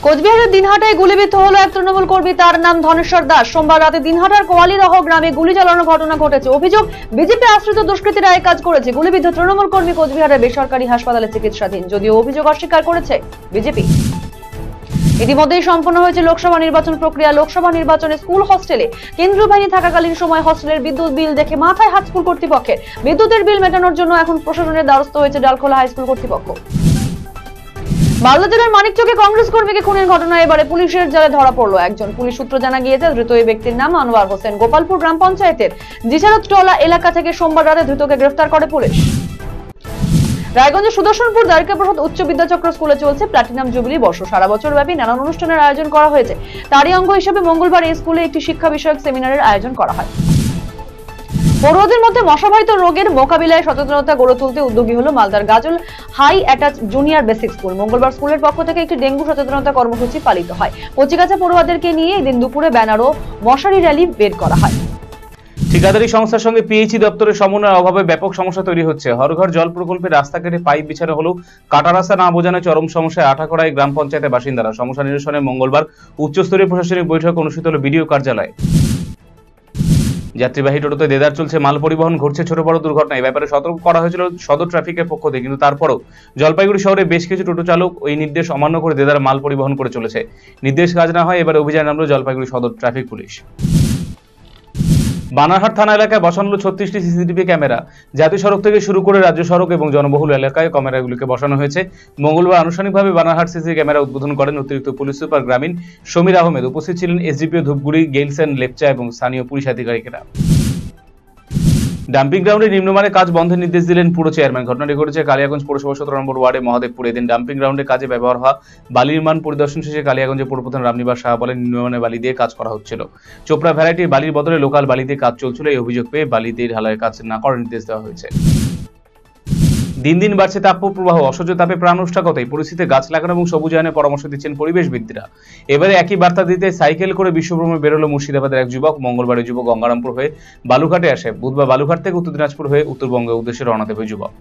কোচবিহারের দিনহাটায় গুলিবিদ্ধ হলো এক তৃণমূল কর্মী, তার নাম ধনেশ্বর দাস। সোমবার রাতে দিনহাটার কোয়ালিরহ গ্রামে গুলি চালানোর ঘটনা ঘটেছে। অভিযোগ, বিজেপি আশ্রিত দুষ্কৃতীরা এই কাজ করেছে। গুলিবিদ্ধ তৃণমূল কর্মী কোচবিহারের বেসরকারি হাসপাতালে চিকিৎসাধীন, যদিও অভিযোগ অস্বীকার করেছে বিজেপি। ইতিমধ্যেই সম্পন্ন হয়েছে লোকসভা নির্বাচন প্রক্রিয়া। লোকসভা নির্বাচনে স্কুল হস্টেলে কেন্দ্রীয় বাহিনী থাকাকালীন সময় হস্টেলের বিদ্যুৎ বিল দেখে মাথায় হাত স্কুল কর্তৃপক্ষের। বিদ্যুতের বিল মেটানোর জন্য এখন প্রশাসনের দ্বারস্থ হয়েছে ডালখোলা হাই স্কুল কর্তৃপক্ষ। মালদা জেলার মানিকচকে কংগ্রেস কর্মীকে খুনের ঘটনায় এবারে পুলিশের জালে ধরা পড়লো একজন। পুলিশ সূত্র জানা গিয়েছে, ধৃত এই ব্যক্তির নাম আনোয়ার হোসেন। গোপালপুর গ্রাম পঞ্চায়েতের জিসারতটলা এলাকা থেকে সোমবার রাতে ধৃতকে গ্রেফতার করে পুলিশ। রায়গঞ্জের সুদর্শনপুর দ্বারিকা প্রসাদ উচ্চ বিদ্যাচক্র স্কুলে চলছে প্লাটিনাম জুবিলি বর্ষ। সারা বছর ব্যাপী নানান অনুষ্ঠানের আয়োজন করা হয়েছে। তারই অঙ্গ হিসেবে মঙ্গলবার এই স্কুলে একটি শিক্ষা বিষয়ক সেমিনারের আয়োজন করা হয়। পড়ুয়াদের মধ্যে মশাবাহিত রোগের মোকাবিলায় সচেতনতা গড়ে তুলতে উদ্যোগী হলো মালদার Gazole high attach junior basic school. মঙ্গলবার স্কুলের পক্ষ থেকে একটি ডেঙ্গু সচেতনতা কর্মসূচি পালিত হয়। কচিকাঁচা পড়ুয়াদেরকে নিয়ে এদিন দুপুরে ব্যানার ও মশারি র্যালি বের করা হয়। ঠিকাদারি সংস্থার সঙ্গে পিএইচই দপ্তরের সমন্বয়ের অভাবে ব্যাপক সমস্যা তৈরি হচ্ছে। হরঘর জল প্রকল্পের রাস্তা কেটে পাইপ বিছানো হলেও কাটা রাস্তা না বোঝানো চরম সমস্যায় আঠাকড়ায় গ্রাম পঞ্চায়েতের বাসিন্দারা। সমস্যা নিরসনে মঙ্গলবার উচ্চস্তরীয় প্রশাসনিক বৈঠক অনুষ্ঠিত হল বিডিও কার্যালয়ে। যাত্রীবাহী টোটোতে দেদার চলছে মাল পরিবহন, ঘটছে ছোট বড় দুর্ঘটনা। এই ব্যাপারে সতর্ক করা হয়েছিল সদর ট্রাফিকের পক্ষ থেকে, কিন্তু তারপরও জলপাইগুড়ি শহরে বেশ কিছু টোটো চালক ওই নির্দেশ অমান্য করে দেদার মাল পরিবহন করে চলেছে। নির্দেশ কাজ না হয় এবারে অভিযান নামল জলপাইগুড়ি সদর ট্রাফিক পুলিশ। বানারহাট থানা এলাকায় বসানো 36টি সিসিটিভি ক্যামেরা। জাতীয় সড়ক থেকে শুরু করে রাজ্য সড়ক এবং জনবহুল এলাকায় ক্যামেরাগুলিকে বসানো হয়েছে। মঙ্গলবার আনুষ্ঠানিকভাবে বানারহাট সিসি ক্যামেরা উদ্বোধন করেন অতিরিক্ত পুলিশ সুপার গ্রামীণ সমীর আহমেদ। উপস্থিত ছিলেন এসডিপিও ধূপগুড়ি গেইলসেন লেপচা এবং স্থানীয় পুলিশ আধিকারিকেরা। ডাম্পিং গ্রাউন্ডে নিম্নমানের কাজ বন্ধের নির্দেশ দিলেন পুর চেয়ারম্যান। ঘটনাটি ঘটেছে কালিয়াগঞ্জ পৌরসভা 17 নম্বর ওয়ার্ডে মহাদেবপুর। এদিন ডাম্পিং গ্রাউন্ডে কাজে ব্যবহার হওয়া বালি নির্মাণ পরিদর্শন শেষে কালিয়াগঞ্জের পৌরপ্রধান রামনিবাস সাহা বলেন, নিম্নমানের বালি দিয়ে কাজ করা হচ্ছিল। চোপড়া ভ্যারাইটির বালির বদলে লোকাল বালি দিয়ে কাজ চলছিল। এই অভিযোগ পেয়ে বালি দিয়ে ঢালাইয়ের কাজ না করার নির্দেশ দেওয়া হয়েছে। দিন দিন বাড়ছে তাপপ্রবাহ। অসহ্য তাপে প্রাণ উষ্ঠাগত এই পরিস্থিতিতে গাছ লাগানো এবং সবুজায়নের পরামর্শ দিচ্ছেন পরিবেশবিদরা। এবারে একই বার্তা দিতে সাইকেল করে বিশ্বভ্রমণে বেরোলো মুর্শিদাবাদের এক যুবক। মঙ্গলবার যুবক গঙ্গারামপুর হয়ে বালুঘাটে আসে। বুধবার বালুঘাট থেকে উত্তর দিনাজপুর হয়ে উত্তরবঙ্গের উদ্দেশ্যে রওনা দেবে যুবক।